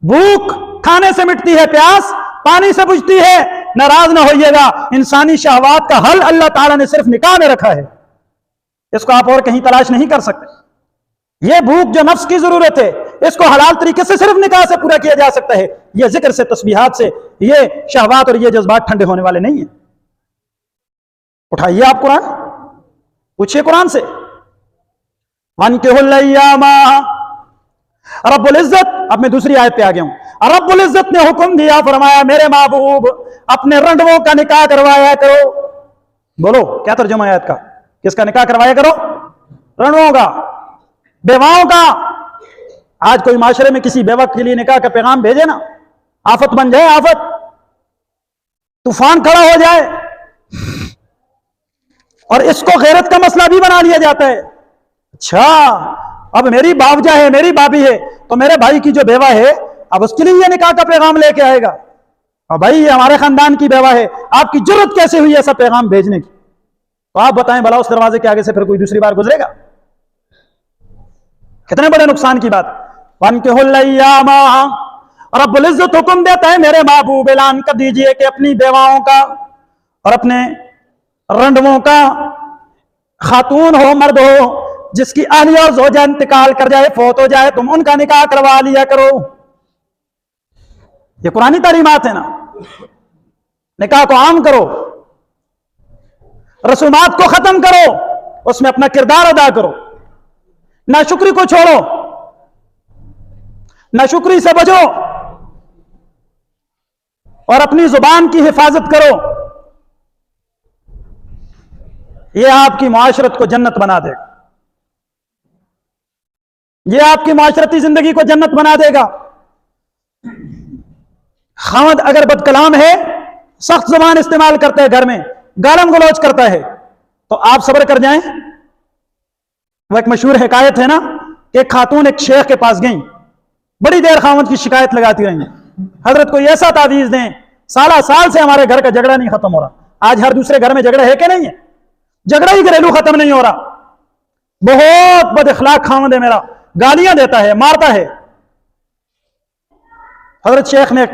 भूख खाने से मिटती है, प्यास पानी से बुझती है। नाराज ना होइएगा, इंसानी शहवात का हल अल्लाह ताला ने सिर्फ निकाह में रखा है, इसको आप और कहीं तलाश नहीं कर सकते। ये भूख जो नफ्स की जरूरत है, इसको हलाल तरीके से सिर्फ निकाह से पूरा किया जा सकता है। ये जिक्र से, तस्बीहात से ये शहवात और ये जज्बात ठंडे होने वाले नहीं है। उठाइए आप कुरान, पूछिए कुरान से। रब्बुल इज्जत, अब मैं दूसरी आयत पे आ गया हूं। रब्बुल इज्जत ने हुक्म दिया, फरमाया मेरे महबूब अपने रंडवों का निकाह करवाया करो। बोलो क्या तर्जुमा आयत का? किसका निकाह करवाया करो? रंडवों का, बेवाओं का। आज कोई माशरे में किसी बेवा के लिए निकाह का पैगाम भेजे ना, आफत बन जाए, आफत, तूफान खड़ा हो जाए। और इसको गैरत का मसला भी बना लिया जाता है। अच्छा, अब मेरी बावजा है, मेरी भाभी है, तो मेरे भाई की जो बेवा है, अब उसके लिए ये निकाह का पैगाम लेके आएगा। और भाई ये हमारे खानदान की बेवा है, आपकी जरूरत कैसे हुई ऐसा पैगाम भेजने की? तो आप बताएं भला, उस दरवाजे के आगे से फिर कोई दूसरी बार गुजरेगा? कितने बड़े नुकसान की बात। रब्बुल इज्जत हुक्म देता है, मेरे महबूब ऐलान कर दीजिए कि अपनी बेवाओं का और अपने रंडवों का, खातून हो मर्द हो, जिसकी अहलिया और ज़ौजा इंतकाल कर जाए, फौत हो जाए, तुम उनका निकाह करवा लिया करो। ये कुरानी तालीमात है ना। निकाह को आम करो, रसूमात को खत्म करो, उसमें अपना किरदार अदा करो, नाशुक्री को छोड़ो, नाशुक्री से बचो और अपनी जुबान की हिफाजत करो। यह आपकी मुआशरत को जन्नत बना देगा, यह आपकी मुआशरती जिंदगी को जन्नत बना देगा। खामद अगर बदकलाम है, सख्त जुबान इस्तेमाल करता है, घर में गालम गलौज करता है, तो आप सब्र कर जाएं। वो एक मशहूर हिकायत है ना कि एक खातून एक शेख के पास गई, बड़ी देर खामद की शिकायत लगाती रही, हजरत कोई ऐसा तावीज दें, साला साल से हमारे घर का झगड़ा नहीं खत्म हो रहा। आज हर दूसरे घर में झगड़ा है कि नहीं है? झगड़ा ही घरेलू खत्म नहीं हो रहा। बहुत बद इखलाक खामद है मेरा, गालियां देता है, मारता है। हजरत शेख ने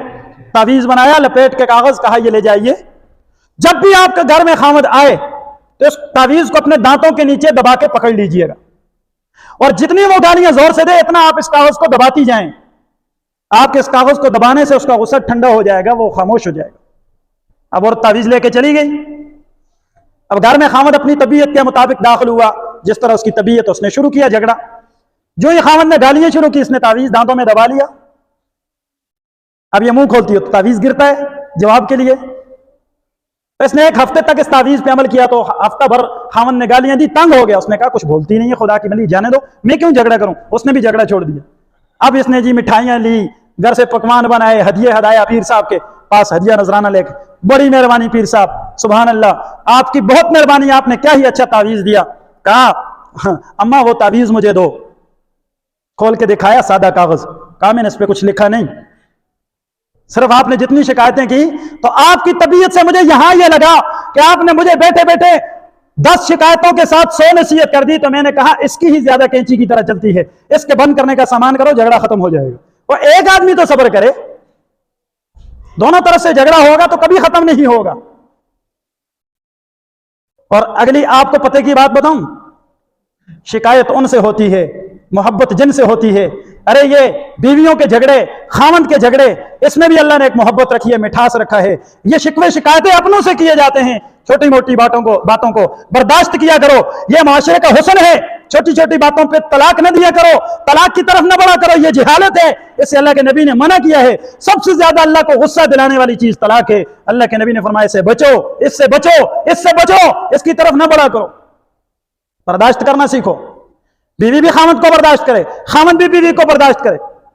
तावीज बनाया, लपेट के कागज, कहा ये ले जाइए, जब भी आपके घर में खामद आए तो इस तावीज को अपने दांतों के नीचे दबा के पकड़ लीजिएगा, और जितनी वो गालियां जोर से दे, इतना आप इस कागज को दबाती जाएं। आपके इस कागज को दबाने से उसका गुस्सा ठंडा हो जाएगा, वो खामोश हो जाएगा। अब और तावीज लेके चली गई। अब घर में खामद अपनी तबीयत के मुताबिक दाखिल हुआ, जिस तरह उसकी तबीयत, उसने शुरू किया झगड़ा। जो ये खामद ने गालियां शुरू की, इसने तावीज दांतों में दबा लिया। अब ये मुंह खोलती है तो तावीज गिरता है जवाब के लिए। तो इसने एक हफ्ते तक इस तावीज पे अमल किया, तो हफ्ता भर खामद ने गालियां दी, तंग हो गया। उसने कहा कुछ बोलती नहीं है, खुदा की बंदी, जाने दो, मैं क्यों झगड़ा करूं। उसने भी झगड़ा छोड़ दिया। अब इसने जी मिठाइयां ली, घर से पकवान बनाए, हदिये हदाया पीर साहब के पास, हदिया नजराना लेकर, बड़ी मेहरबानी पीर साहब, सुभान अल्लाह, आपकी बहुत मेहरबानी, आपने क्या ही अच्छा तावीज दिया। कहा अम्मा वो तावीज मुझे दो। खोल के दिखाया, सादा कागज, कहा मैंने इस पे कुछ लिखा नहीं, सिर्फ आपने जितनी शिकायतें की, तो आपकी तबीयत से मुझे यहां यह लगा कि आपने मुझे बैठे बैठे 10 शिकायतों के साथ 100 नसीहत कर दी, तो मैंने कहा इसकी ही ज्यादा कैंची की तरह चलती है, इसके बंद करने का सामान करो, झगड़ा खत्म हो जाएगा। और एक आदमी तो सब्र करे, दोनों तरफ से झगड़ा होगा तो कभी खत्म नहीं होगा। और अगली आपको पते की बात बताऊं, शिकायत उनसे होती है, मोहब्बत जिनसे होती है। अरे ये बीवियों के झगड़े, खामद के झगड़े, इसमें भी अल्लाह ने एक मोहब्बत रखी है, मिठास रखा है। ये शिकवे शिकायतें अपनों से किए जाते हैं, छोटी मोटी बातों को बर्दाश्त किया करो, ये माशरे का हुस्न है। छोटी छोटी बातों पे तलाक न दिया करो, तलाक की तरफ न बढ़ा करो, ये जिहालत है, इससे अल्लाह के नबी ने मना किया है। सबसे ज्यादा अल्लाह को गुस्सा दिलाने वाली चीज तलाक है। अल्लाह के नबी ने फरमाया इससे बचो, इससे बचो, इससे बचो, इसकी तरफ न बढ़ा करो। बर्दाश्त करना सीखो, बीवी भी खामद को बर्दाश्त करे, खामद भी बीवी को बर्दाश्त करे।